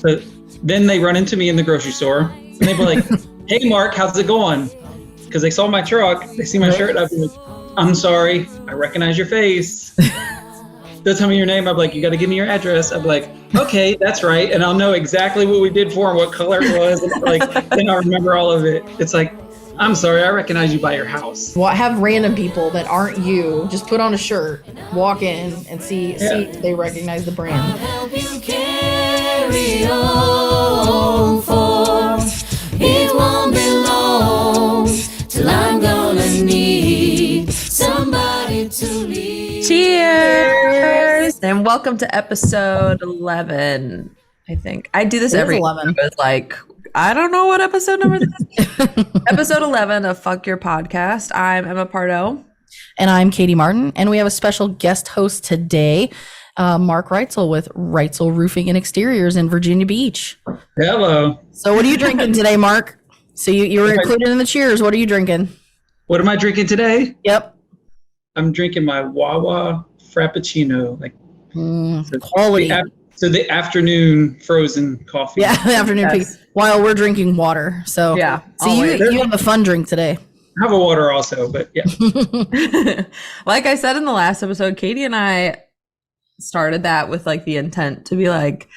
So then they run into me in the grocery store and they'd be like, hey, Mark, how's it going? Because they saw my truck, they see my shirt, I'd be like, I'm sorry, I recognize your face. They'll tell me your name, I'm like, you got to give me your address. I'm like, okay, that's right. And I'll know exactly what we did for and what color it was. And like, then I'll remember all of it. It's like, I'm sorry, I recognize you by your house. Well, have random people that aren't you just put on a shirt, walk in, and see if they recognize the brand. I'll help you carry on, for it won't be long till I'm gonna need somebody to lead. Cheers! And welcome to episode 11, I think. I do this every 11. It's like, I don't know what episode number this is. Episode 11 of Fuck Your Podcast. I'm Emma Pardo. And I'm Katy Martin. And we have a special guest host today, Marc Reitzel with Reitzel Roofing and Exteriors in Virginia Beach. Hello. So what are you drinking today, Marc? So you were included in the cheers. What are you drinking? What am I drinking today? Yep. I'm drinking my Wawa Frappuccino. Quality. So the afternoon frozen coffee. Yeah, the afternoon peak. While we're drinking water. So yeah. So you have a fun drink today. I have a water also, but yeah. Like I said in the last episode, Katy and I started that with like the intent to be like,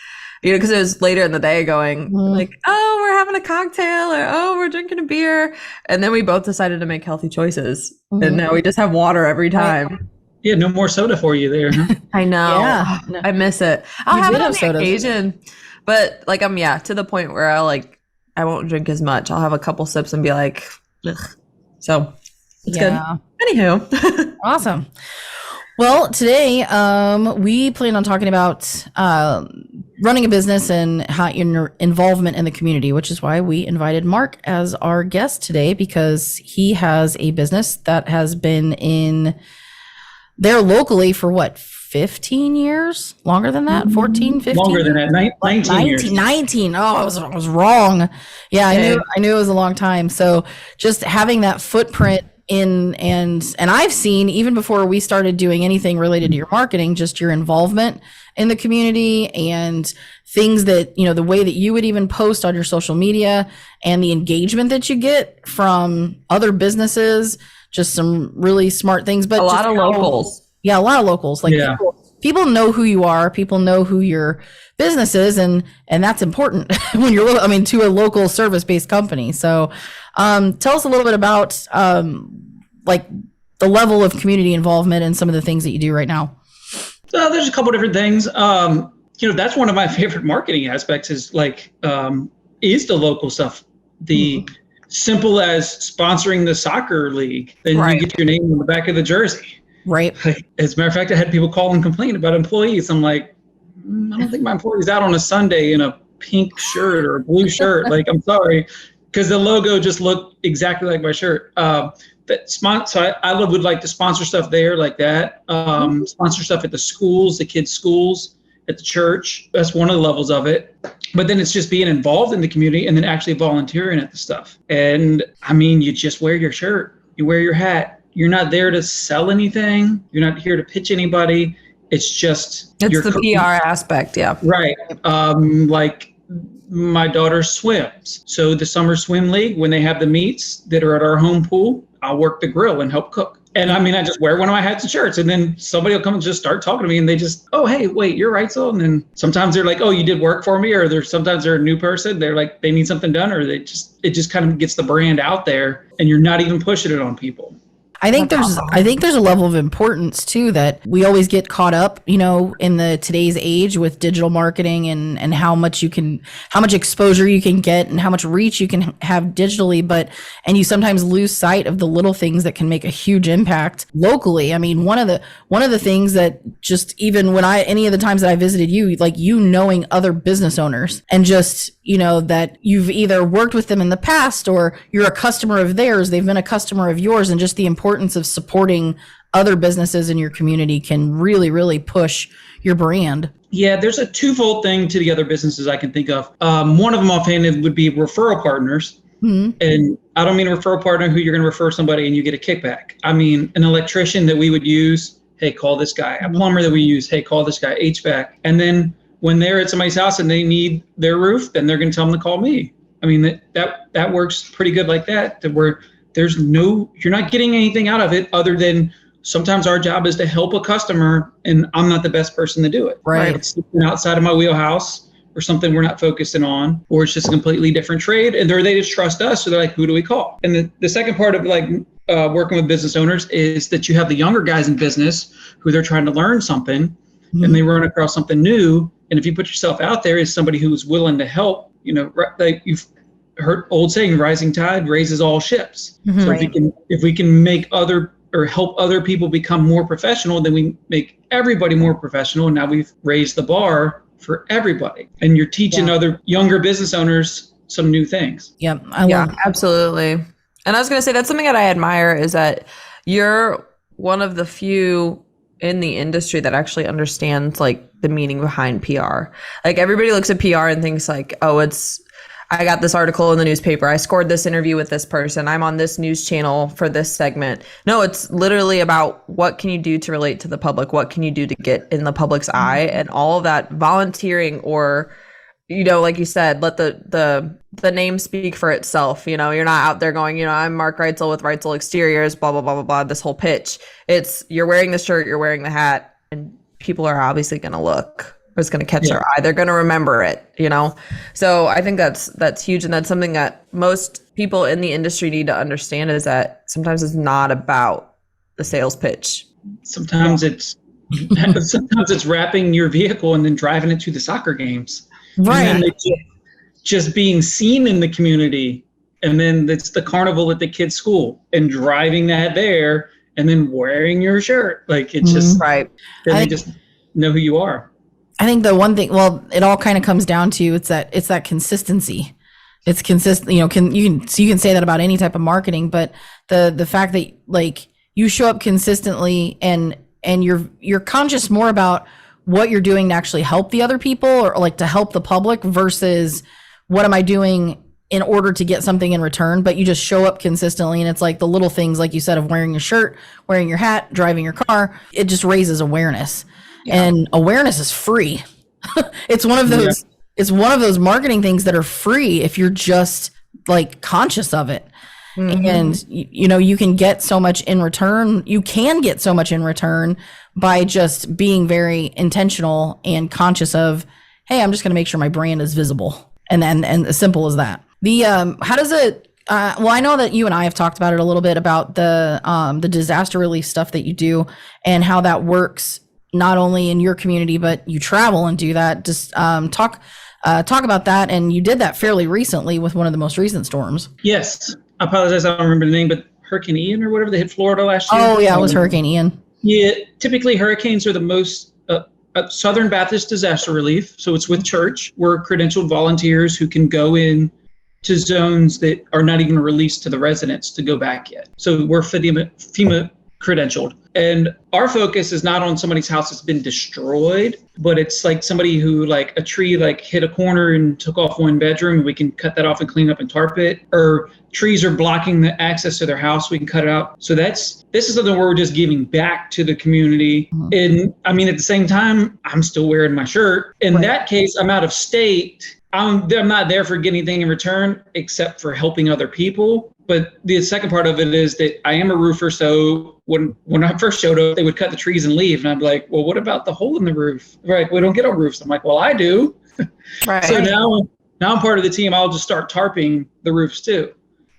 you know, because it was later in the day going like, oh, we're having a cocktail or oh, we're drinking a beer. And then we both decided to make healthy choices. And now we just have water every time. Yeah, no more soda for you there, huh? I know. Yeah. I miss it. I'll have it on the sodas. occasion. But like to the point where I won't drink as much. I'll have a couple sips and be like, ugh. So it's good. Anywho. Awesome. Well, today we plan on talking about running a business and how your involvement in the community, which is why we invited Marc as our guest today, because he has a business that has been in there locally for 15 years? Longer than that? 14, 15? Longer than that. 19 years. 19. Oh, I was wrong. Yeah, I knew it was a long time. So just having that footprint in and I've seen, even before we started doing anything related to your marketing, just your involvement in the community and things that, you know, the way that you would even post on your social media and the engagement that you get from other businesses, just some really smart things. But a lot of locals. Yeah, a lot of locals. Like people know who you are. People know who your business is, and that's important when you're to a local service-based company. So tell us a little bit about like the level of community involvement and some of the things that you do right now. There's a couple different things. That's one of my favorite marketing aspects is is the local stuff. The simple as sponsoring the soccer league, then you get your name on the back of the jersey. Right. As a matter of fact, I had people call and complain about employees. I'm like, I don't think my employee's out on a Sunday in a pink shirt or a blue shirt. Like, I'm sorry, because the logo just looked exactly like my shirt. So I would like to sponsor stuff there like that. Sponsor stuff at the schools, the kids' schools, at the church. That's one of the levels of it. But then it's just being involved in the community and then actually volunteering at the stuff. And you just wear your shirt, you wear your hat. You're not there to sell anything. You're not here to pitch anybody. It's just it's the PR aspect, yeah. Right. Like my daughter swims. So the summer swim league, when they have the meets that are at our home pool, I'll work the grill and help cook. And I just wear one of my hats and shirts, and then somebody will come and just start talking to me, and they just, oh, hey, wait, you're Reitzel? And then sometimes they're like, oh, you did work for me, or sometimes they're a new person. They're like, they need something done, or it just kind of gets the brand out there, and you're not even pushing it on people. I think there's a level of importance too that we always get caught up, in the today's age with digital marketing and how much exposure you can get and how much reach you can have digitally, and you sometimes lose sight of the little things that can make a huge impact locally. One of the things that just even when any of the times that I visited you, like knowing other business owners and just, that you've either worked with them in the past or you're a customer of theirs, they've been a customer of yours, and just the importance of supporting other businesses in your community can really, really push your brand. Yeah, there's a twofold thing to the other businesses I can think of. One of them offhand would be referral partners. Mm-hmm. And I don't mean a referral partner who you're going to refer somebody and you get a kickback. I mean, an electrician that we would use, hey, call this guy. A plumber that we use, hey, call this guy. HVAC. And then when they're at somebody's house and they need their roof, then they're going to tell them to call me. I mean, that works pretty good like that, where you're not getting anything out of it other than sometimes our job is to help a customer and I'm not the best person to do it. Right. It's outside of my wheelhouse or something we're not focusing on, or it's just a completely different trade. And they just trust us. So they're like, who do we call? And the second part of like working with business owners is that you have the younger guys in business who they're trying to learn something and they run across something new. And if you put yourself out there as somebody who's willing to help, like you've heard old saying, rising tide raises all ships. So if we can help other people become more professional, then we make everybody more professional. And now we've raised the bar for everybody. And you're teaching other younger business owners some new things. Yep. I love that. Absolutely. And I was going to say, that's something that I admire, is that you're one of the few in the industry that actually understands like the meaning behind PR. Like everybody looks at PR and thinks like, oh, I got this article in the newspaper, I scored this interview with this person, I'm on this news channel for this segment. No, it's literally about what can you do to relate to the public? What can you do to get in the public's eye? And all of that volunteering, or, like you said, let the name speak for itself. You're not out there going, I'm Marc Reitzel with Reitzel Exteriors, blah, blah, blah, blah, blah, this whole pitch. It's you're wearing the shirt, you're wearing the hat, and people are obviously going to look. It's going to catch their eye. They're going to remember it, So I think that's huge. And that's something that most people in the industry need to understand, is that sometimes it's not about the sales pitch. Sometimes it's wrapping your vehicle and then driving it to the soccer games. Right. And then just being seen in the community. And then it's the carnival at the kids' school and driving that there and then wearing your shirt. Like it's just right. Then they just know who you are. I think the one thing, it all kind of comes down to it's that consistency. It's consistent. You can say that about any type of marketing, but the fact that like you show up consistently and you're conscious more about what you're doing to actually help the other people, or like to help the public, versus what am I doing in order to get something in return. But you just show up consistently, and it's like the little things, like you said, of wearing your shirt, wearing your hat, driving your car. It just raises awareness. And awareness is free. It's one of those. It's one of those marketing things that are free if you're just like conscious of it. And you can get so much in return. You can get so much in return by just being very intentional and conscious of, hey, I'm just going to make sure my brand is visible, and as simple as that. The how does it? Well, I know that you and I have talked about it a little bit about the disaster relief stuff that you do and how that works. Not only in your community, but you travel and do that. Just talk about that. And you did that fairly recently with one of the most recent storms. Yes. I apologize, I don't remember the name, but Hurricane Ian or whatever that hit Florida last year. Oh, yeah, it was Hurricane Ian. Yeah, typically hurricanes are the most Southern Baptist disaster relief. So it's with church. We're credentialed volunteers who can go in to zones that are not even released to the residents to go back yet. So we're FEMA credentialed. And our focus is not on somebody's house that's been destroyed, but it's like somebody who, like a tree like hit a corner and took off one bedroom. We can cut that off and clean up and tarp it. Or trees are blocking the access to their house. We can cut it out. So this is something where we're just giving back to the community. And I mean, at the same time, I'm still wearing my shirt. In that case, I'm out of state. I'm not there for getting anything in return except for helping other people. But the second part of it is that I am a roofer. So when I first showed up, they would cut the trees and leave. And I'd be like, well, what about the hole in the roof? Right. We don't get on roofs. I'm like, well, I do. Right. So now I'm part of the team. I'll just start tarping the roofs too.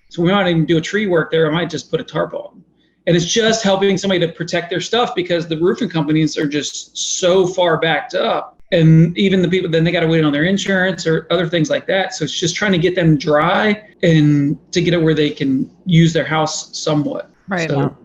So we might even do a tree work there. I might just put a tarp on. And it's just helping somebody to protect their stuff, because the roofing companies are just so far backed up. And even the people, then they got to wait on their insurance or other things like that. So it's just trying to get them dry and to get it where they can use their house somewhat. Right. So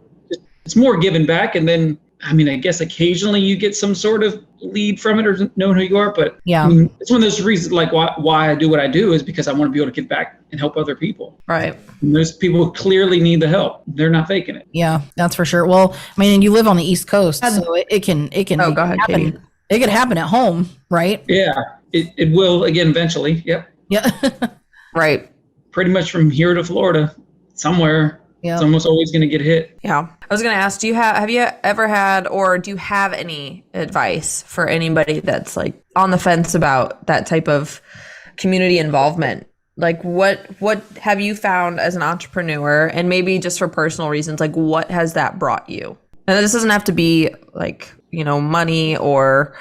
it's more giving back. And then, I mean, I guess occasionally you get some sort of lead from it or knowing who you are. But yeah, I mean, it's one of those reasons, like why I do what I do, is because I want to be able to give back and help other people. Right. And those people clearly need the help. They're not faking it. Yeah, that's for sure. Well, I mean, you live on the East Coast, so it can Oh, go ahead, happen. Katie. It could happen at home, right? Yeah, it will again eventually. Yep. Yeah. Right. Pretty much from here to Florida, somewhere. Yeah. It's almost always going to get hit. Yeah. I was going to ask, have you ever had, or do you have any advice for anybody that's like on the fence about that type of community involvement? Like what have you found as an entrepreneur, and maybe just for personal reasons, like what has that brought you? And this doesn't have to be like, money or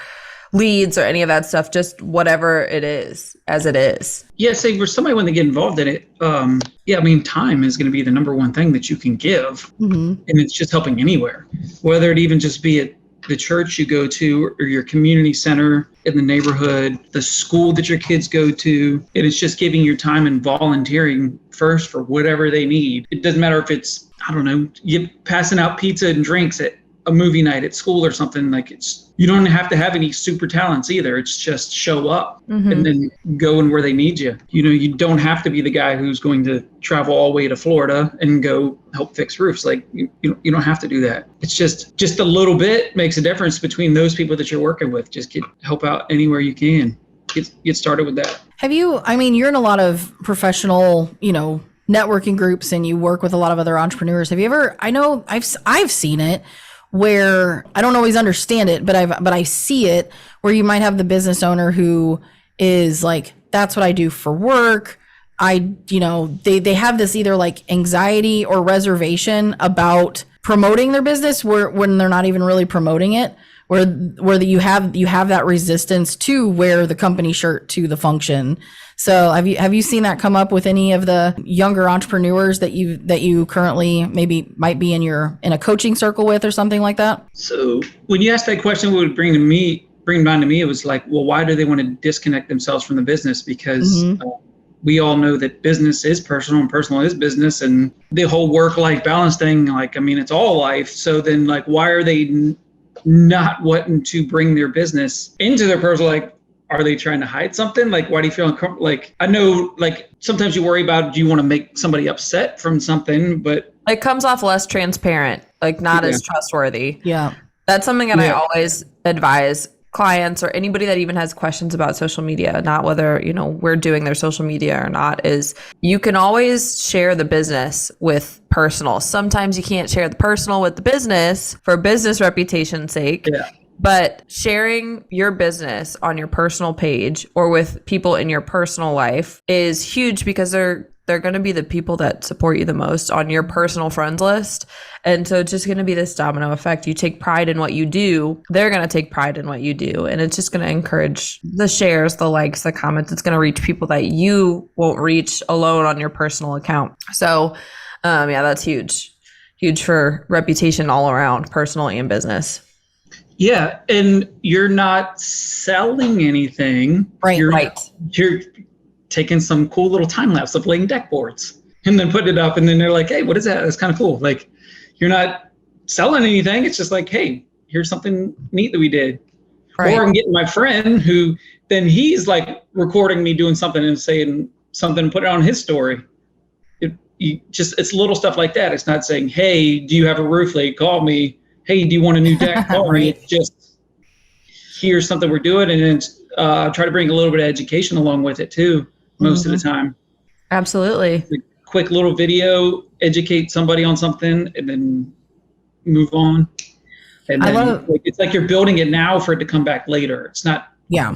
leads or any of that stuff, just whatever it is as it is. Yeah, say for somebody when they get involved in it, time is going to be the number one thing that you can give. And it's just helping anywhere, whether it even just be at the church you go to or your community center in the neighborhood, the school that your kids go to. And it's just giving your time and volunteering first for whatever they need. It doesn't matter if it's, you passing out pizza and drinks at a movie night at school or something. Like you don't have to have any super talents either. It's just show up and then go in where they need you. You don't have to be the guy who's going to travel all the way to Florida and go help fix roofs. Like you don't have to do that. It's just a little bit makes a difference between those people that you're working with. Just help out anywhere you can. Get started with that. Have you, you're in a lot of professional, networking groups, and you work with a lot of other entrepreneurs. Have you ever, I know I've seen it, where I don't always understand it, but I see it, where you might have the business owner who is like, that's what I do for work. They have this either like anxiety or reservation about promoting their business when they're not even really promoting it, where you have that resistance to wear the company shirt to the function. So have you seen that come up with any of the younger entrepreneurs that you currently maybe might be in a coaching circle with or something like that? So when you asked that question, what would bring mind to me, it was like, well, why do they want to disconnect themselves from the business? Because we all know that business is personal and personal is business, and the whole work-life balance thing, it's all life. So then why are they not wanting to bring their business into their personal life? Are they trying to hide something? Why do you feel uncomfortable? I know, sometimes you worry about, do you want to make somebody upset from something? But it comes off less transparent, not as trustworthy. Yeah. That's something that I always advise clients or anybody that even has questions about social media, not whether, we're doing their social media or not, is you can always share the business with personal. Sometimes you can't share the personal with the business for business reputation's sake. Yeah. But sharing your business on your personal page or with people in your personal life is huge, because they're going to be the people that support you the most on your personal friends list. And so it's just going to be this domino effect. You take pride in what you do, they're going to take pride in what you do. And it's just going to encourage the shares, the likes, the comments. It's going to reach people that you won't reach alone on your personal account. So that's huge. Huge for reputation all around, personal and business. Yeah, and you're not selling anything. Right. You're taking some cool little time lapse of laying deck boards and then putting it up, and then they're like, hey, what is that? That's kind of cool. You're not selling anything. It's just like, hey, here's something neat that we did. Right. Or I'm getting my friend who then he's recording me doing something and saying something, put it on his story. It's little stuff like that. It's not saying, hey, do you have a roof leak? Call me. Hey, do you want a new deck? Call me. It's just, here's something we're doing, and then try to bring a little bit of education along with it too, most of the time. Absolutely. A quick little video, educate somebody on something, and then move on. And then it's like you're building it now for it to come back later. It's not. Yeah.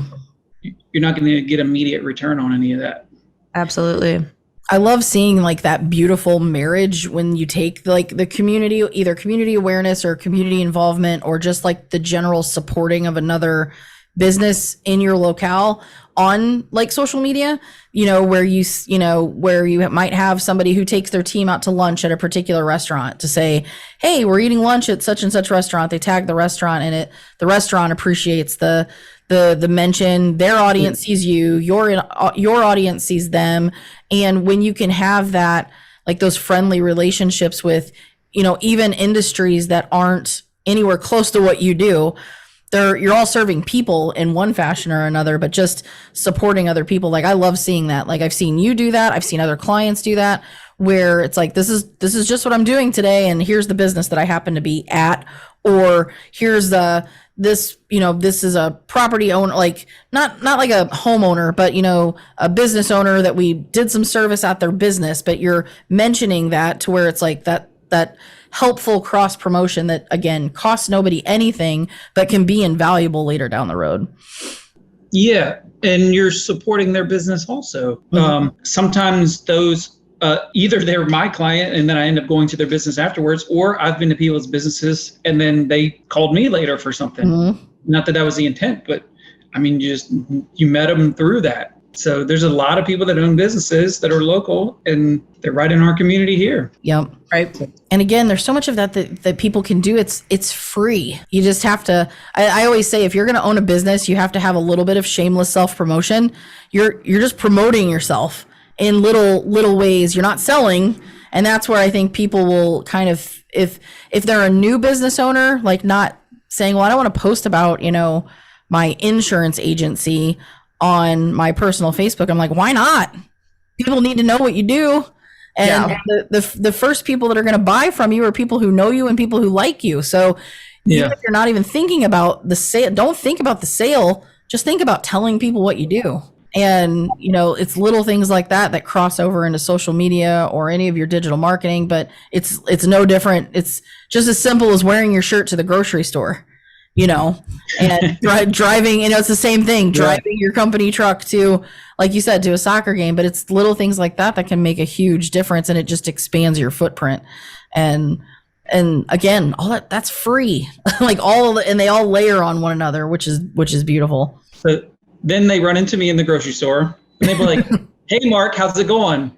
You're not going to get immediate return on any of that. Absolutely. I love seeing that beautiful marriage when you take the community, either community awareness or community involvement, or just the general supporting of another business in your locale on social media, where you might have somebody who takes their team out to lunch at a particular restaurant to say, hey, we're eating lunch at such and such restaurant. They tag the restaurant in it. The restaurant appreciates the mention. Their audience sees you, your audience sees them. And when you can have that, those friendly relationships with, even industries that aren't anywhere close to what you do, you're all serving people in one fashion or another, but just supporting other people. I love seeing that. I've seen you do that. I've seen other clients do that, where it's this is just what I'm doing today, and here's the business that I happen to be at, or here's the this, this is a property owner, like not like a homeowner, but a business owner that we did some service at their business, but you're mentioning that to where it's like that helpful cross promotion that again costs nobody anything, but can be invaluable later down the road. Yeah. And you're supporting their business also. Sometimes those, either they're my client and then I end up going to their business afterwards, or I've been to people's businesses and then they called me later for something. Not that was the intent, but I mean, you met them through that. So there's a lot of people that own businesses that are local and they're right in our community here. Yep. Right. And again, there's so much of that people can do. It's free. You just have to, I always say, if you're going to own a business, you have to have a little bit of shameless self-promotion. You're just promoting yourself in little ways. You're not selling. And that's where I think people will kind of, if they're a new business owner, like not saying, well, I don't want to post about, my insurance agency on my personal Facebook. I'm like, why not? People need to know what you do. And the first people that are going to buy from you are people who know you and people who like you. So even if you're not even thinking about the sale, don't think about the sale. Just think about telling people what you do. And, it's little things like that cross over into social media or any of your digital marketing, but it's no different. It's just as simple as wearing your shirt to the grocery store, and driving, it's the same thing, driving your company truck to, like you said, to a soccer game, but it's little things like that can make a huge difference, and it just expands your footprint. And again, all that's free, like and they all layer on one another, which is beautiful. So then they run into me in the grocery store and they be like, hey, Mark, how's it going?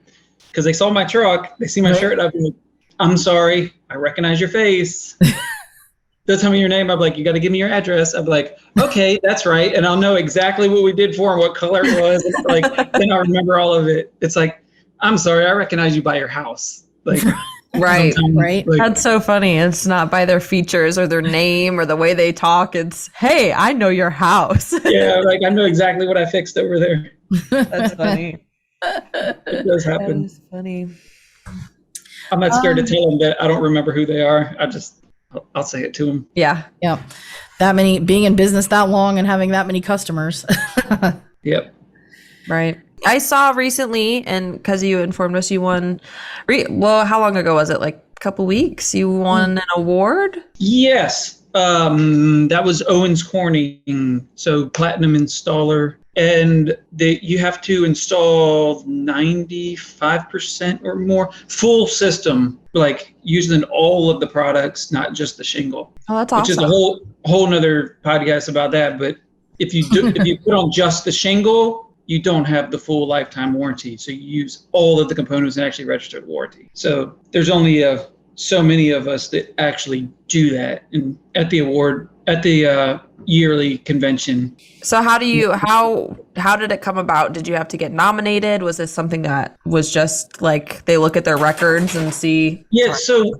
Because they saw my truck, they see my shirt. I'd be like, I'm sorry, I recognize your face. They'll tell me your name. I'm like, you got to give me your address. I'm like, okay, that's right. And I'll know exactly what we did for and what color it was. And like, then I'll remember all of it. It's like, I'm sorry, I recognize you by your house. Like, right. Like, that's so funny. It's not by their features or their name or the way they talk. It's, hey, I know your house. Yeah, like I know exactly what I fixed over there. That's funny. It does happen. That is funny. I'm not scared to tell them that I don't remember who they are. I'll say it to them. Yeah. Yeah. Being in business that long and having that many customers. Yep. Right. I saw recently, and because you informed us, you won, how long ago was it? Like a couple weeks? You won an award? Yes. That was Owens Corning. So platinum installer. And you have to install 95% or more full system, like using all of the products, not just the shingle. Oh, that's awesome. Which is a whole nother podcast about that. But if you put on just the shingle, you don't have the full lifetime warranty. So you use all of the components and actually register the warranty. So there's only so many of us that actually do that. And at the yearly convention. So how did it come about? Did you have to get nominated? Was this something that was just like they look at their records and see? Yeah, so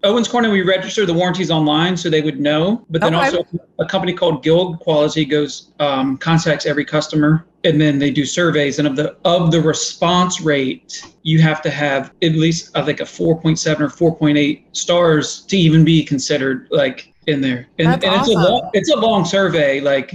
Owens Corning, we register the warranties online so they would know. But then also a company called Guild Quality contacts every customer, and then they do surveys. And of the response rate, you have to have at least I think a 4.7 or 4.8 stars to even be considered like in there. And awesome. it's a long survey. Like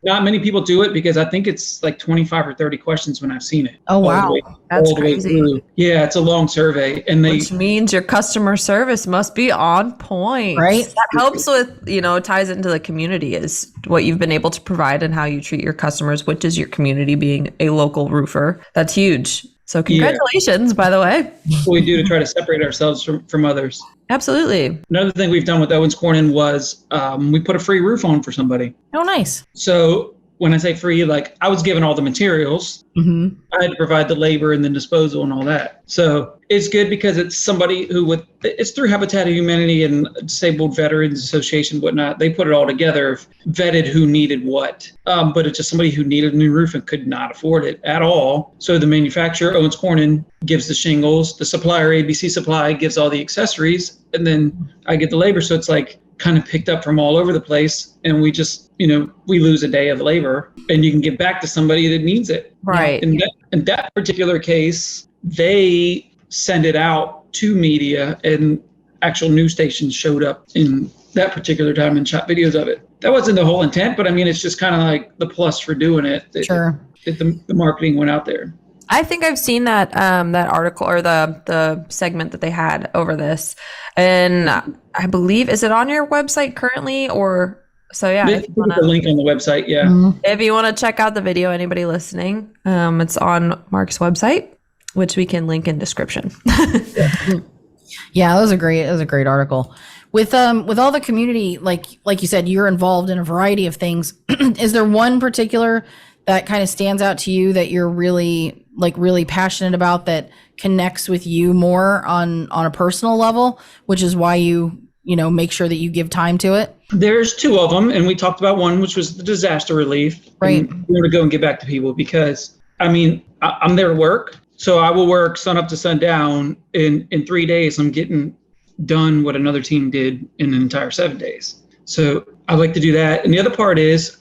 not many people do it because I think it's like 25 or 30 questions when I've seen it. Oh, wow. That's crazy. Yeah, it's a long survey. Which means your customer service must be on point. Right. That helps with, ties into the community is what you've been able to provide and how you treat your customers, which is your community being a local roofer. That's huge. So congratulations, by the way. What we do to try to separate ourselves from others. Absolutely. Another thing we've done with Owens Corning was we put a free roof on for somebody. Oh, nice. So when I say free, like I was given all the materials. Mm-hmm. I had to provide the labor and the disposal and all that. So it's good because it's somebody it's through Habitat of Humanity and Disabled Veterans Association, whatnot. They put it all together, vetted who needed what. But it's just somebody who needed a new roof and could not afford it at all. So the manufacturer, Owens Corning, gives the shingles. The supplier, ABC Supply, gives all the accessories. And then I get the labor. So it's like kind of picked up from all over the place. And we just, we lose a day of labor and you can get back to somebody that needs it. Right. In that particular case, they send it out to media and actual news stations showed up in that particular time and shot videos of it. that wasn't the whole intent, but I mean, it's just kind of like the plus for doing it. Sure. That the marketing went out there. I think I've seen that that article or the segment that they had over this, and I believe, is it on your website currently, or so? Yeah, If you put the link on the website. Yeah. If you want to check out the video, anybody listening, it's on Marc's website, which we can link in description. Yeah, that was a great article. With all the community, like you said, you're involved in a variety of things. Is there one particular that kind of stands out to you that you're really passionate about, that connects with you more on a personal level, which is why you make sure that you give time to it? There's two of them, and we talked about one, which was the disaster relief. Right. And we want to go and get back to people because, I mean, I'm there to work. So I will work sun up to sundown. In 3 days, I'm getting done what another team did in an entire 7 days. So I like to do that. And the other part is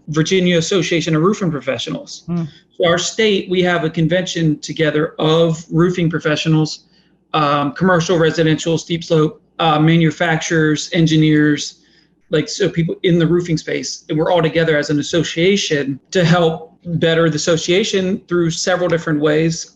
Virginia Association of Roofing Professionals. So our state, we have a convention together of roofing professionals, commercial, residential, steep slope, manufacturers, engineers, so people in the roofing space. And we're all together as an association to help better the association through several different ways.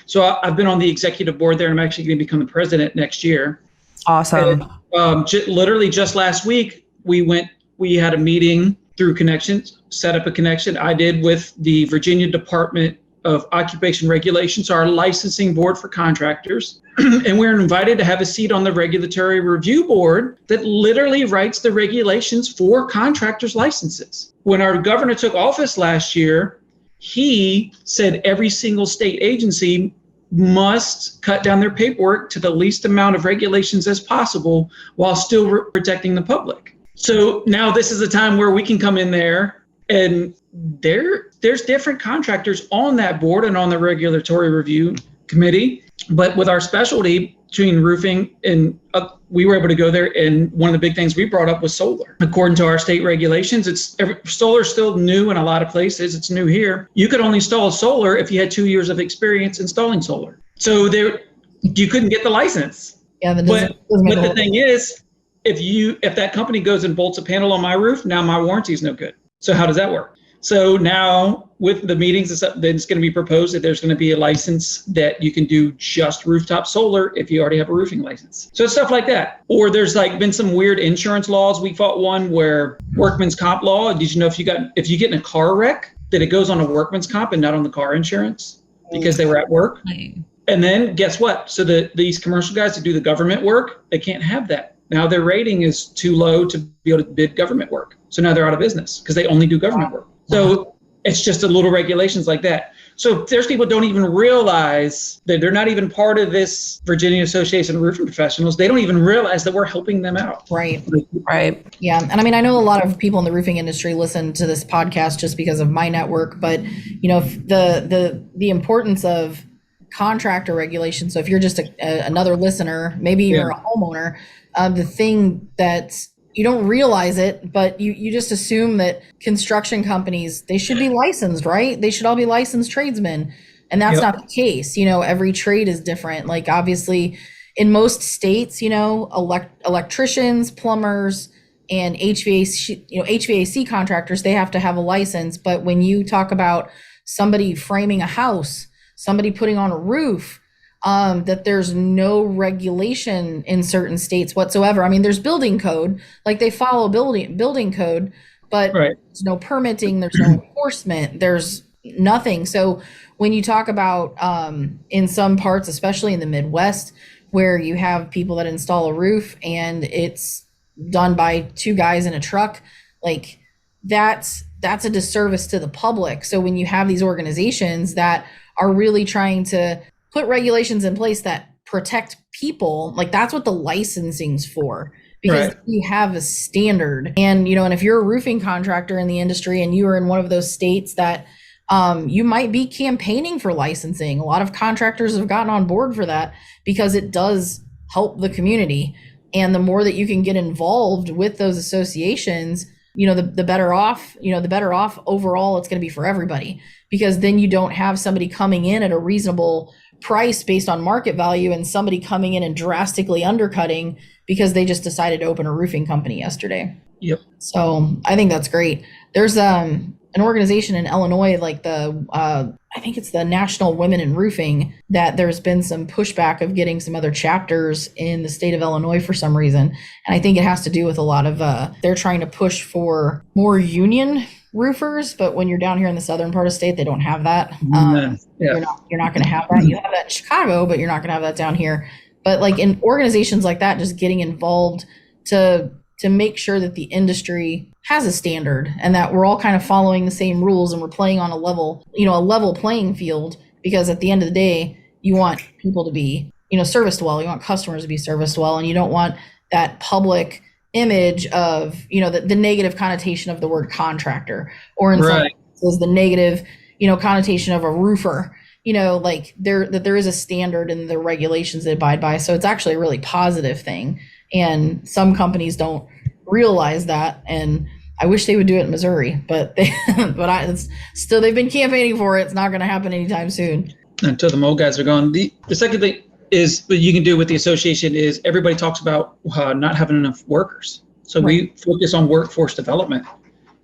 So I've been on the executive board there, and I'm actually going to become the president next year. Awesome. And, literally just last week, we had a meeting through connections, set up a connection I did with the Virginia Department of Occupation Regulations, our licensing board for contractors. And we're invited to have a seat on the regulatory review board that literally writes the regulations for contractors' licenses. When our governor took office last year, he said every single state agency must cut down their paperwork to the least amount of regulations as possible while still protecting the public. So now this is a time where we can come in there, and there's different contractors on that board and on the regulatory review committee. But with our specialty between roofing and we were able to go there, and one of the big things we brought up was solar. According to our state regulations, solar is still new in a lot of places. It's new here. You could only install solar if you had 2 years of experience installing solar. So you couldn't get the license. Yeah, but the thing is, if that company goes and bolts a panel on my roof, now my warranty is no good. So how does that work? So now with the meetings, it's going to be proposed that there's going to be a license that you can do just rooftop solar if you already have a roofing license. So it's stuff like that. Or there's been some weird insurance laws. We fought one where workman's comp law. Did you know if you get in a car wreck, that it goes on a workman's comp and not on the car insurance because they were at work? And then guess what? So these commercial guys that do the government work, they can't have that. Now their rating is too low to be able to bid government work. So now they're out of business because they only do government work. So it's just a little regulations like that. So there's people don't even realize that they're not even part of this Virginia Association of Roofing Professionals. They don't even realize that we're helping them out. Right. Right. Yeah. And I mean, I know a lot of people in the roofing industry listen to this podcast just because of my network, but the importance of contractor regulations. So if you're just another listener, maybe you're a homeowner, the thing that's, you don't realize it, but you just assume that construction companies, they should be licensed, right? They should all be licensed tradesmen. And that's not the case. Every trade is different. Like obviously in most states, electricians, plumbers, and HVAC contractors, they have to have a license. But when you talk about somebody framing a house, somebody putting on a roof, that there's no regulation in certain states whatsoever. I mean, there's building code, they follow building code, but there's no permitting, there's no enforcement, there's nothing. So when you talk about in some parts, especially in the Midwest, where you have people that install a roof and it's done by two guys in a truck, that's a disservice to the public. So when you have these organizations that are really trying to put regulations in place that protect people, that's what the licensing's for, because you have a standard. And, and if you're a roofing contractor in the industry and you are in one of those states that you might be campaigning for licensing, a lot of contractors have gotten on board for that because it does help the community. And the more that you can get involved with those associations, the better off, overall it's going to be for everybody, because then you don't have somebody coming in at a reasonable price based on market value and somebody coming in and drastically undercutting because they just decided to open a roofing company yesterday. Yep. So I think that's great. There's an organization in Illinois, like I think it's the National Women in Roofing, that there's been some pushback of getting some other chapters in the state of Illinois for some reason. And I think it has to do with a lot of, they're trying to push for more union roofers, but when you're down here in the southern part of the state, they don't have that. You're not going to have that. You have that in Chicago, but you're not going to have that down here. But like in organizations like that, just getting involved to make sure that the industry has a standard and that we're all kind of following the same rules and we're playing on a level playing field, because at the end of the day, you want people to be, serviced well. You want customers to be serviced well, and you don't want that public image of, the negative connotation of the word contractor, or in some cases, the negative, connotation of a roofer. Like there is a standard and the regulations they abide by. So it's actually a really positive thing. And some companies don't realize that. And I wish they would do it in Missouri, but they've been campaigning for it. It's not going to happen anytime soon. Until the old guys are gone. The second thing is what you can do with the association is everybody talks about not having enough workers. So we focus on workforce development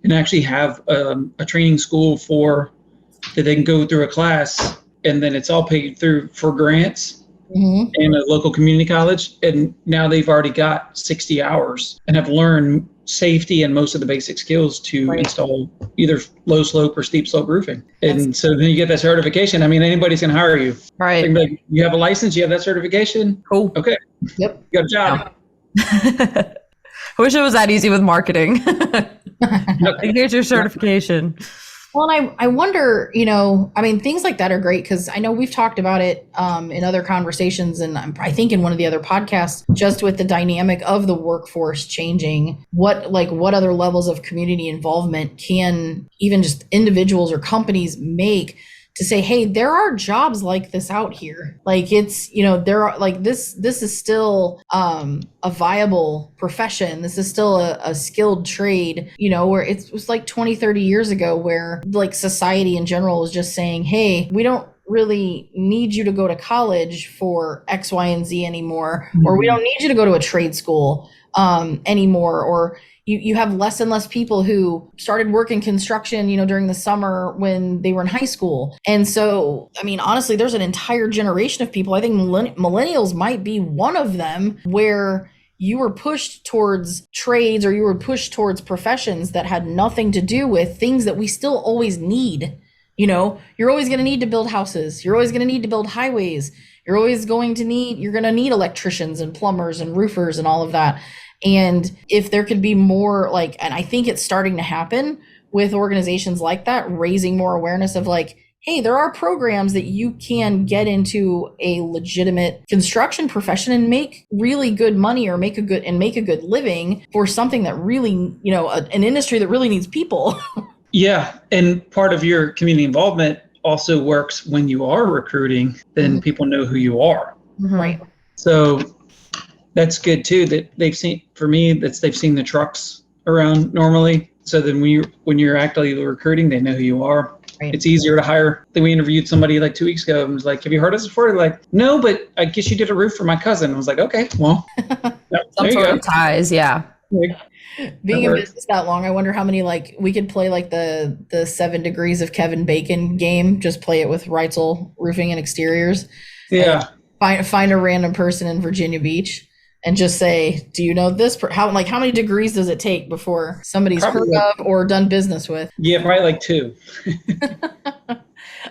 and actually have a training school that they can go through a class, and then it's all paid through for grants in a local community college. And now they've already got 60 hours and have learned safety and most of the basic skills to install either low slope or steep slope roofing. And so then you get that certification. I mean, anybody's going to hire you. Right. Like, you have a license, you have that certification. Cool. Okay. Yep. You got a job. I wish it was that easy with marketing. Here's your certification. Well, and I wonder, things like that are great, because I know we've talked about it in other conversations, and I think in one of the other podcasts, just with the dynamic of the workforce changing, what other levels of community involvement can even just individuals or companies make to say, hey, there are jobs like this out here. Like it's, there are like this is still a viable profession. This is still a skilled trade, where it was like 20, 30 years ago where like society in general was just saying, hey, we don't really need you to go to college for X, Y, and Z anymore, or we don't need you to go to a trade school anymore, or you have less and less people who started working construction, during the summer when they were in high school. And so, honestly, there's an entire generation of people, I think millennials might be one of them, where you were pushed towards trades or you were pushed towards professions that had nothing to do with things that we still always need. You're always going to need to build houses. You're always going to need to build highways. You're going to need electricians and plumbers and roofers and all of that. And if there could be more and I think it's starting to happen with organizations like that, raising more awareness of hey, there are programs that you can get into a legitimate construction profession and make really good money, or make a good living for something that really, an industry that really needs people. Yeah. And part of your community involvement also works when you are recruiting, then people know who you are. Right. So that's good too, that they've seen the trucks around normally. So then when you're actively recruiting, they know who you are. Right. It's easier to hire. I think we interviewed somebody 2 weeks ago and was like, have you heard of us before? They're like, no, but I guess you did a roof for my cousin. I was like, okay, well, some sort of ties. Yeah. Being in business that long, I wonder how many we could play the 7 Degrees of Kevin Bacon game. Just play it with Reitzel Roofing and Exteriors. Yeah. Find a random person in Virginia Beach and just say, do you know this? How many degrees does it take before somebody's heard of or done business with? Yeah, probably 2.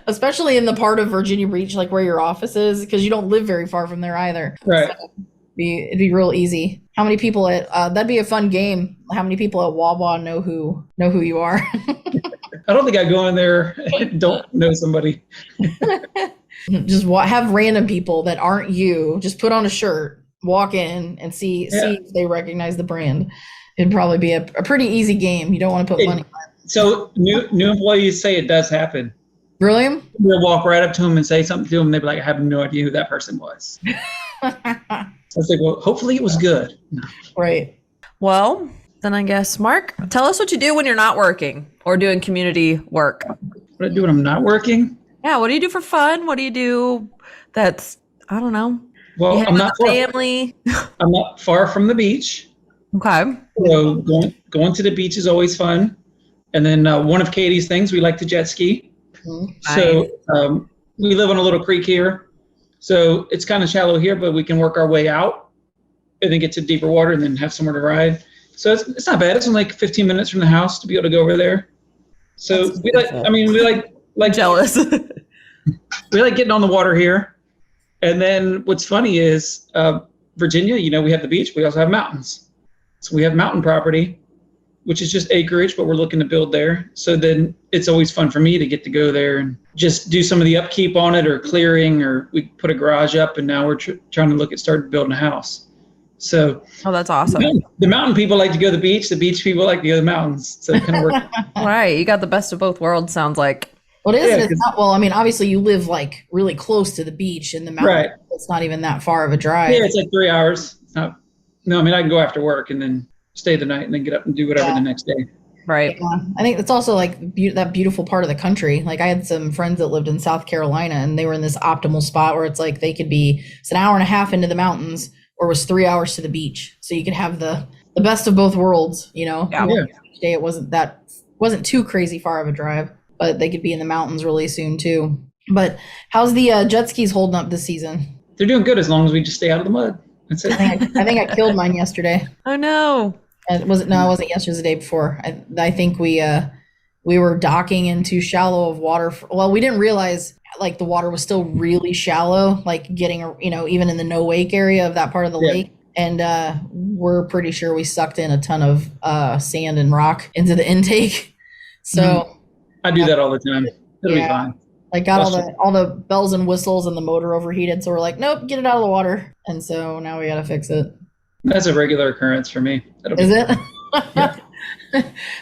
Especially in the part of Virginia Beach where your office is, because you don't live very far from there either. Right. So it'd be real easy. How many people that'd be a fun game. How many people at Wawa know who you are? I don't think I go in there and don't know somebody. Just have random people that aren't you, just put on a shirt, walk in and see if they recognize the brand. It'd probably be a pretty easy game. You don't want to put money on it. So new employees say it does happen. Really? We'll walk right up to them and say something to them. They'd be like, I have no idea who that person was. I was like, well, hopefully it was good. Right. Well, then I guess, Marc, tell us what you do when you're not working or doing community work. What I do when I'm not working? Yeah, what do you do for fun? What do you do that's, I don't know. Well, I'm not family. I'm not far from the beach. Okay. So going to the beach is always fun. And then one of Katie's things, we like to jet ski. So we live on a little creek here. So it's kind of shallow here, but we can work our way out and then get to deeper water and then have somewhere to ride. So it's not bad. It's only like 15 minutes from the house to be able to go over there. So we like jealous. We like getting on the water here. And then what's funny is Virginia, we have the beach. We also have mountains. So we have mountain property, which is just acreage, but we're looking to build there. So then it's always fun for me to get to go there and just do some of the upkeep on it or clearing, or we put a garage up and now we're trying to look at starting building a house. So that's awesome. The mountain people like to go to the beach. The beach people like to go to the mountains. So it kind of works. Right. You got the best of both worlds, sounds like. What is it? It's not, well, I mean, obviously you live like really close to the beach and the mountain. Right. It's not even that far of a drive. Yeah, it's like 3 hours. It's not. No, I mean, I can go after work and then stay the night and then get up and do whatever the next day. Right. Yeah. I think it's also like that beautiful part of the country. Like I had some friends that lived in South Carolina and they were in this optimal spot where it's like it's an hour and a half into the mountains or was 3 hours to the beach. So you could have the best of both worlds, Yeah. Each day it wasn't too crazy far of a drive, but they could be in the mountains really soon too. But how's the jet skis holding up this season? They're doing good as long as we just stay out of the mud. That's it. I think I killed mine yesterday. Oh no. It wasn't yesterday, it was the day before. I think we were docking into shallow of water. We didn't realize like the water was still really shallow, like getting, even in the no wake area of that part of the lake. And we're pretty sure we sucked in a ton of sand and rock into the intake. So I do that all the time. It'll be fine. Like got all the bells and whistles and the motor overheated. So we're like, nope, get it out of the water. And so now we got to fix it. That's a regular occurrence for me. Is it? Yeah.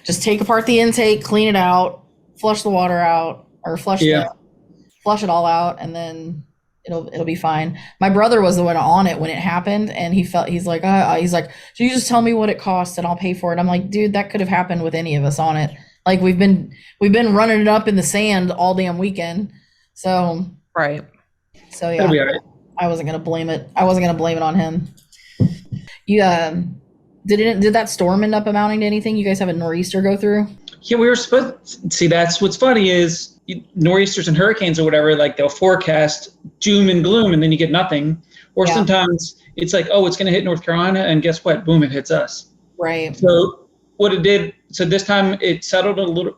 Just take apart the intake, clean it out, flush the water out, or flush it all out, and then it'll be fine. My brother was the one on it when it happened, and he's like, so you just tell me what it costs and I'll pay for it. I'm like, dude, that could have happened with any of us on it. Like we've been running it up in the sand all damn weekend. So right. So yeah, it'll be all right. I wasn't gonna blame it. On him. You did that storm end up amounting to anything? You guys have a nor'easter go through? Yeah, we were supposed. See, that's what's funny is nor'easters and hurricanes or whatever. Like they'll forecast doom and gloom, and then you get nothing. Or sometimes it's like, oh, it's going to hit North Carolina, and guess what? Boom, it hits us. Right. So what it did. So this time it settled a little.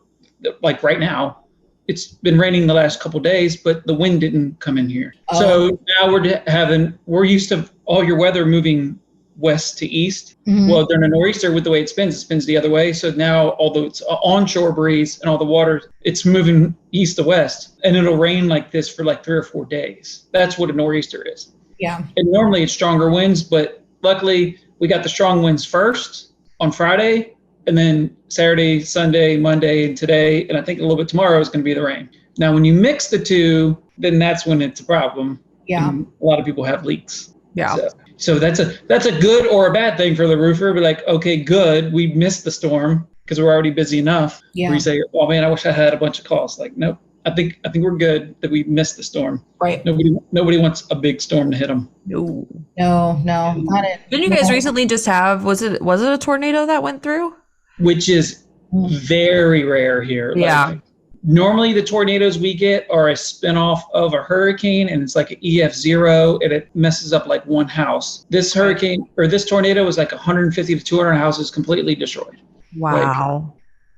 Like right now, it's been raining the last couple of days, but the wind didn't come in here. Oh. So now we're used to all your weather moving west to east. Mm-hmm. Well, during a nor'easter, with the way it spins the other way. So now, although it's an onshore breeze and all the water, it's moving east to west, and it'll rain like this for like 3 or 4 days. That's what a nor'easter is. Yeah. And normally it's stronger winds, but luckily we got the strong winds first on Friday, and then Saturday, Sunday, Monday, and today, and I think a little bit tomorrow is going to be the rain. Now, when you mix the two, then that's when it's a problem. Yeah. And a lot of people have leaks. Yeah. So that's a good or a bad thing for the roofer. But like, okay, good. We missed the storm because we're already busy enough. Yeah. Where you say, oh man, I wish I had a bunch of calls. Like, nope. I think we're good that we missed the storm. Right. Nobody wants a big storm to hit them. No, not it. Didn't you guys recently just have? Was it a tornado that went through? Which is very rare here. Yeah. Like, normally the tornadoes we get are a spinoff of a hurricane, and it's like an EF0, and it messes up like one house. This hurricane or this tornado was like 150 to 200 houses completely destroyed. Wow.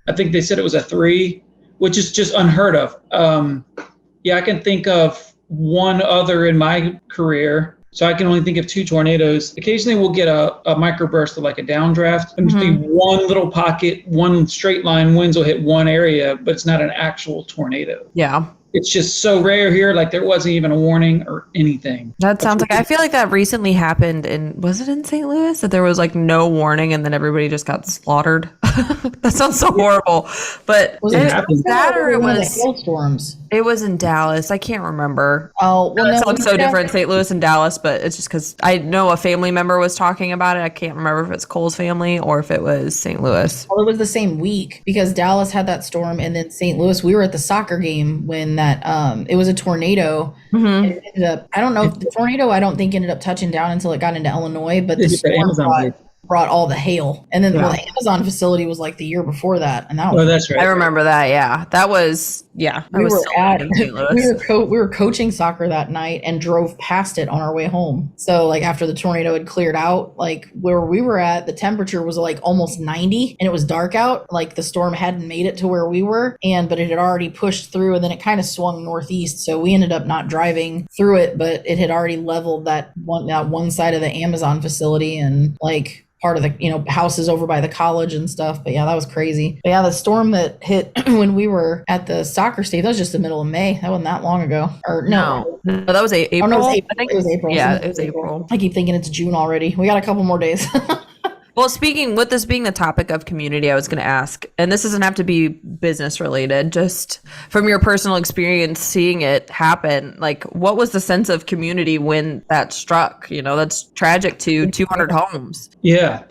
Like, I think they said it was a 3, which is just unheard of. I can think of one other in my career. So I can only think of 2 tornadoes. Occasionally we'll get a microburst of like a downdraft, and just be one little pocket, one straight line winds will hit one area, but it's not an actual tornado. Yeah. It's just so rare here. Like there wasn't even a warning or anything. That sounds like, I feel like that recently happened was it in St. Louis that there was like no warning and then everybody just got slaughtered? That sounds so horrible. But was it was that or it was hailstorms? It was in Dallas. I can't remember. Oh, well, it sounds so different, St. Louis and Dallas, but it's just because I know a family member was talking about it. I can't remember if it's Cole's family or if it was St. Louis. Well, it was the same week because Dallas had that storm, and then St. Louis, we were at the soccer game when that it was a tornado. Mm-hmm. It ended up, I don't know if the tornado, I don't think ended up touching down until it got into Illinois, but the storm brought all the hail. And then the Amazon facility was like the year before that. And that was, that's right. I remember that. Yeah. That was, I was we were coaching soccer that night and drove past it on our way home. So like after the tornado had cleared out, like where we were at, the temperature was like almost 90 and it was dark out. Like the storm hadn't made it to where we were, but it had already pushed through, and then it kind of swung northeast. So we ended up not driving through it, but it had already leveled that one side of the Amazon facility and like part of the houses over by the college and stuff. But yeah, that was crazy. But yeah, the storm that hit when we were at the soccer state, that was just the middle of May. That wasn't that long ago. Or no, that was April. Oh, no, I think it was April. Yeah, it was April. I keep thinking it's June already. We got a couple more days. Well, speaking with this being the topic of community, I was going to ask, and this doesn't have to be business related, just from your personal experience seeing it happen, like what was the sense of community when that struck? That's tragic to 200 homes. Yeah,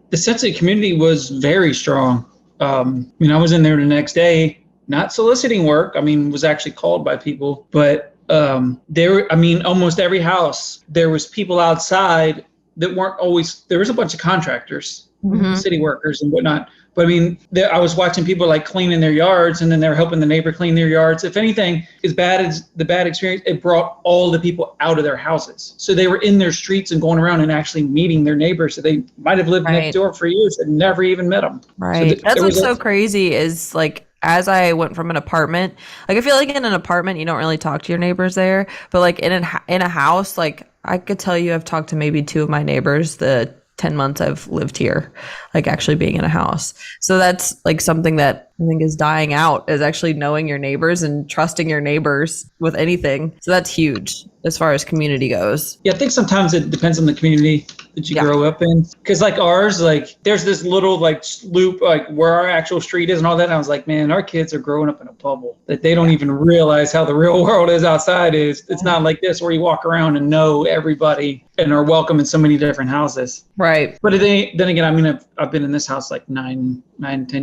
the sense of community was very strong. I was in there the next day, not soliciting work. Was actually called by people, but almost every house, there was people outside that weren't always, there was a bunch of contractors, city workers and whatnot. But I was watching people like cleaning their yards, and then they're helping the neighbor clean their yards. If anything, as bad as the bad experience, it brought all the people out of their houses. So they were in their streets and going around and actually meeting their neighbors that they might have lived next door for years and never even met them. Right. So that's what's so crazy is like, as I went from an apartment, like I feel like in an apartment, you don't really talk to your neighbors there, but like in a house, like I could tell you I've talked to maybe 2 of my neighbors the 10 months I've lived here, like actually being in a house. So that's like something that I think is dying out, is actually knowing your neighbors and trusting your neighbors with anything. So that's huge as far as community goes. Yeah, I think sometimes it depends on the community that you grow up in. Because like ours, like there's this little like loop like where our actual street is and all that. And I was like, man, our kids are growing up in a bubble that they don't even realize how the real world is outside is. It's not like this where you walk around and know everybody and are welcome in so many different houses. Right. But then again, I've been in this house like 10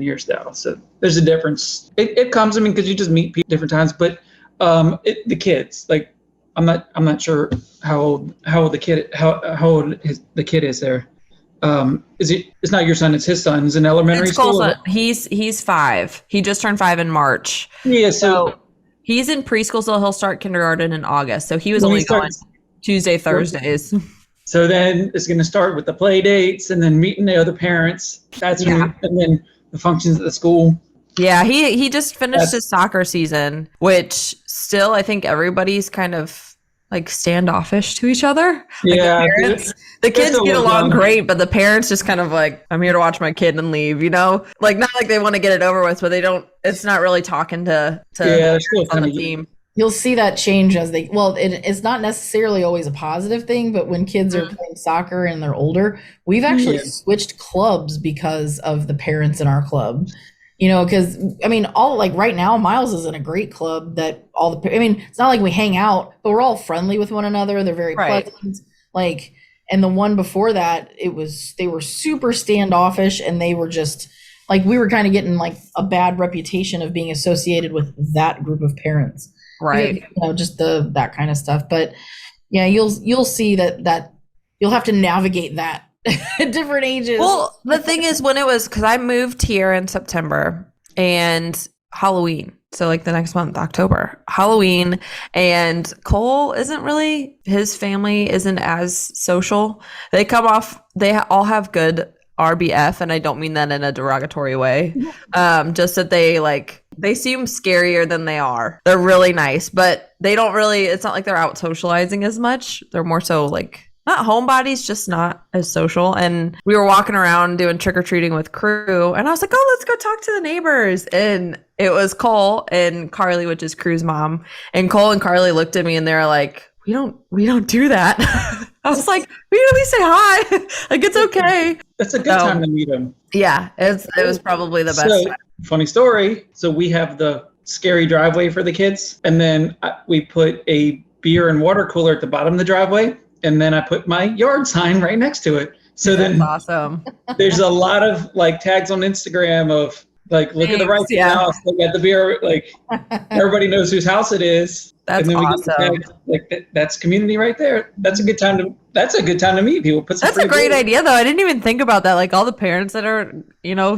years now. So there's a difference. It comes, because you just meet people different times, but the kids, like, I'm not sure how old the kid is there. It's not your son, it's his son. He's in elementary school. He's 5. He just turned 5 in March. Yeah, so he's in preschool, so he'll start kindergarten in August. So he was only going Tuesday, Thursdays. So then it's going to start with the play dates and then meeting the other parents. And then the functions at the school. Yeah, he just finished his soccer season, which still I think everybody's kind of like standoffish to each other. Yeah, like the kids get along great, but the parents just kind of like, I'm here to watch my kid and leave, like not like they want to get it over with, but they don't. It's not really talking to on the team. You'll see that change as it's not necessarily always a positive thing, but when kids are playing soccer and they're older, we've actually switched clubs because of the parents in our club. Because all like right now, Miles is in a great club that it's not like we hang out, but we're all friendly with one another. They're very pleasant. Like, and the one before that, they were super standoffish, and they were just like, we were kind of getting like a bad reputation of being associated with that group of parents. Right. Just that kind of stuff. But yeah, you'll see that you'll have to navigate that. At different ages. Well, the thing is, when it was, because I moved here in September and Halloween, so like the next month, October, Halloween, and Cole his family isn't as social. They all have good RBF, and I don't mean that in a derogatory way. Just that they seem scarier than they are. They're really nice, but they don't really, it's not like they're out socializing as much. They're more so like, not homebodies, just not as social. And we were walking around doing trick-or-treating with crew, and I was like, oh, let's go talk to the neighbors. And it was Cole and Carly, which is Crew's mom. And Cole and Carly looked at me and they were like, we don't do that. I was like, we at least say hi. Like, it's okay. That's a good time to meet them. Yeah, it was probably the best time. Funny story. So we have the scary driveway for the kids, and then we put a beer and water cooler at the bottom of the driveway. And then I put my yard sign right next to it. So That's awesome. There's a lot of like tags on Instagram of Like, look at the Thanks, Reitzel house. Look at the beer. Like, everybody knows whose house it is. That's and then we awesome. get like that's community right there. That's a good time to meet people. Put some That's a free great beer. idea, though. I didn't even think about that. Like all the parents that are,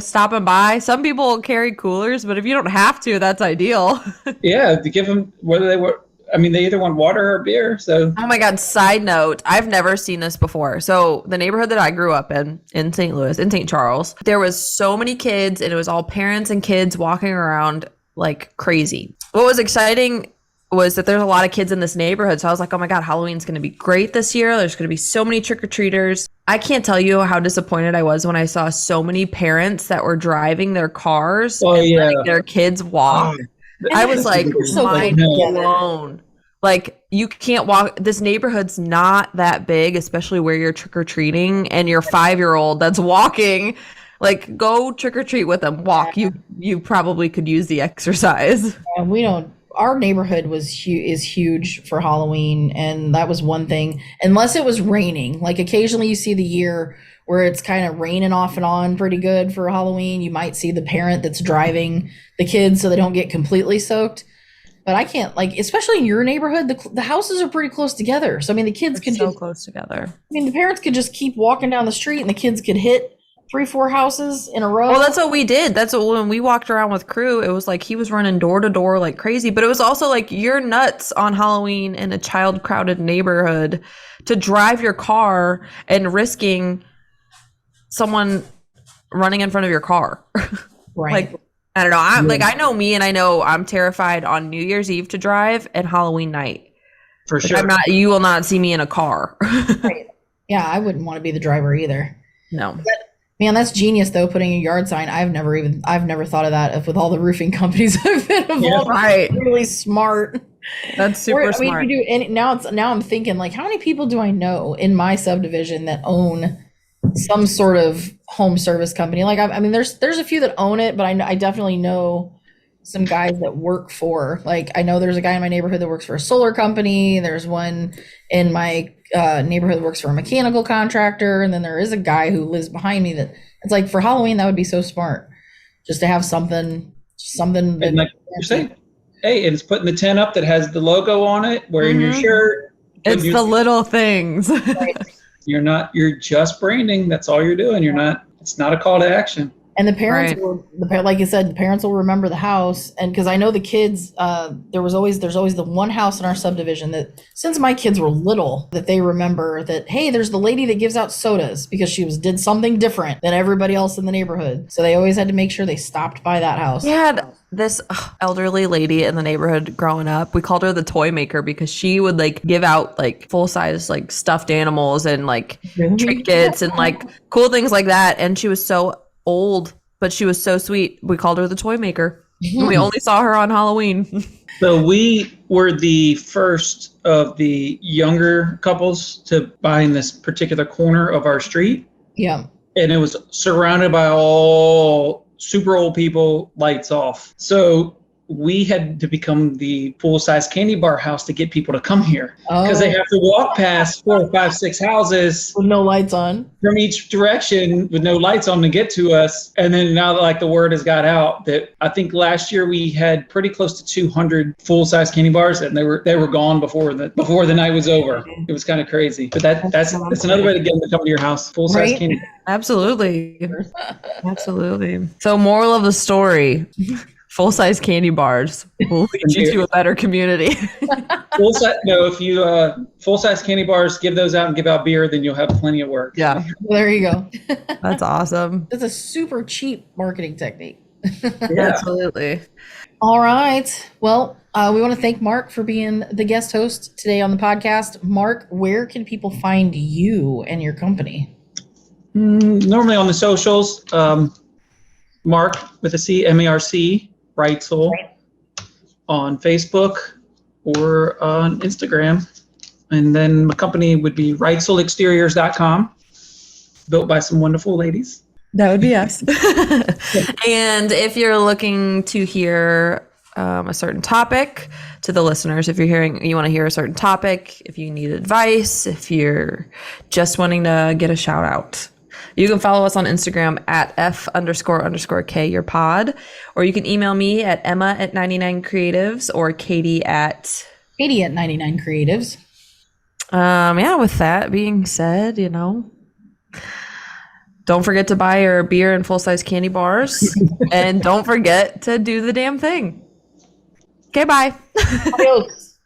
stopping by. Some people carry coolers, but if you don't have to, that's ideal. Yeah, to give them whether they were. I mean, they either want water or beer. So. Oh my God. Side note, I've never seen this before. So the neighborhood that I grew up in St. Louis, in St. Charles, there was so many kids and it was all parents and kids walking around like crazy. What was exciting was that there's a lot of kids in this neighborhood. So I was like, oh my God, Halloween's going to be great this year. There's going to be so many trick-or-treaters. I can't tell you how disappointed I was when I saw so many parents that were driving their cars and letting their kids walk. I was like, mind blown. Like, you can't walk. This neighborhood's not that big, especially where you're trick-or-treating and your 5-year-old that's walking. Like, go trick-or-treat with them. Walk. You probably could use the exercise. And we don't. Our neighborhood is huge for Halloween, and that was one thing. Unless it was raining, like occasionally you see the year where it's kind of raining off and on pretty good for Halloween. You might see the parent that's driving the kids so they don't get completely soaked. But I can't, like, especially in your neighborhood, the houses are pretty close together. So I mean, the kids can so close together. I mean, the parents could just keep walking down the street, and the kids could hit 3-4 houses in a row. Well, that's what we did. That's what, when we walked around with crew, it was like he was running door to door like crazy. But it was also like, you're nuts on Halloween in a child crowded neighborhood to drive your car and risking someone running in front of your car. Right. Like, I don't know. I know me, and I know I'm terrified on New Year's Eve to drive and Halloween night. For sure. You will not see me in a car. Right. Yeah, I wouldn't want to be the driver either. No. Man, that's genius though, putting a yard sign. I've never thought of that with all the roofing companies I've been involved. Yeah, right. Really smart. That's super smart. You do, and now I'm thinking, like, how many people do I know in my subdivision that own some sort of home service company? Like, I mean, there's a few that own it, but I definitely know some guys that work for, like, I know there's a guy in my neighborhood that works for a solar company. There's one in my neighborhood that works for a mechanical contractor. And then there is a guy who lives behind me that it's like, for Halloween, that would be so smart just to have something And like you're saying, hey, and it's putting the tent up that has the logo on it, wearing your shirt. It's the little things. You're just branding. That's all you're doing. It's not a call to action. And the parents like you said, the parents will remember the house. And because I know the kids, there's always the one house in our subdivision that, since my kids were little, that they remember that, hey, there's the lady that gives out sodas because she did something different than everybody else in the neighborhood. So they always had to make sure they stopped by that house. We had this elderly lady in the neighborhood growing up. We called her the toy maker because she would like give out like full size like stuffed animals and like trinkets and like cool things like that. And she was so old, but she was so sweet. We called her the toy maker. We only saw her on Halloween. So we were the first of the younger couples to buy in this particular corner of our street. Yeah. And it was surrounded by all super old people, lights off. So we had to become the full-size candy bar house to get people to come here because they have to walk past 4, 5, 6 houses with no lights on from each direction with no lights on to get to us. And then now that like the word has got out that I think last year we had pretty close to 200 full-size candy bars, and they were gone before the night was over. It was kind of crazy, but that's another way to get them to come to your house. Full-size candy. Absolutely. So moral of the story. Full-size candy bars will lead you to a better community. Full-size candy bars, give those out and give out beer, then you'll have plenty of work. Yeah. Well, there you go. That's awesome. It's a super cheap marketing technique. Yeah. Absolutely. All right. Well, we want to thank Marc for being the guest host today on the podcast. Marc, where can people find you and your company? Normally on the socials, Marc with a C, M-A-R-C, Reitzel, on Facebook or on Instagram. And then my company would be ReitzelExteriors.com, built by some wonderful ladies. That would be us. And if you're looking to hear a certain topic, to the listeners, if you want to hear a certain topic, if you need advice, if you're just wanting to get a shout out, You can follow us on Instagram at F__K your pod, or you can email me at Emma@99creatives or Katy at 99 creatives. Yeah, with that being said, don't forget to buy your beer and full-size candy bars, and don't forget to do the damn thing. Okay, bye. Adios.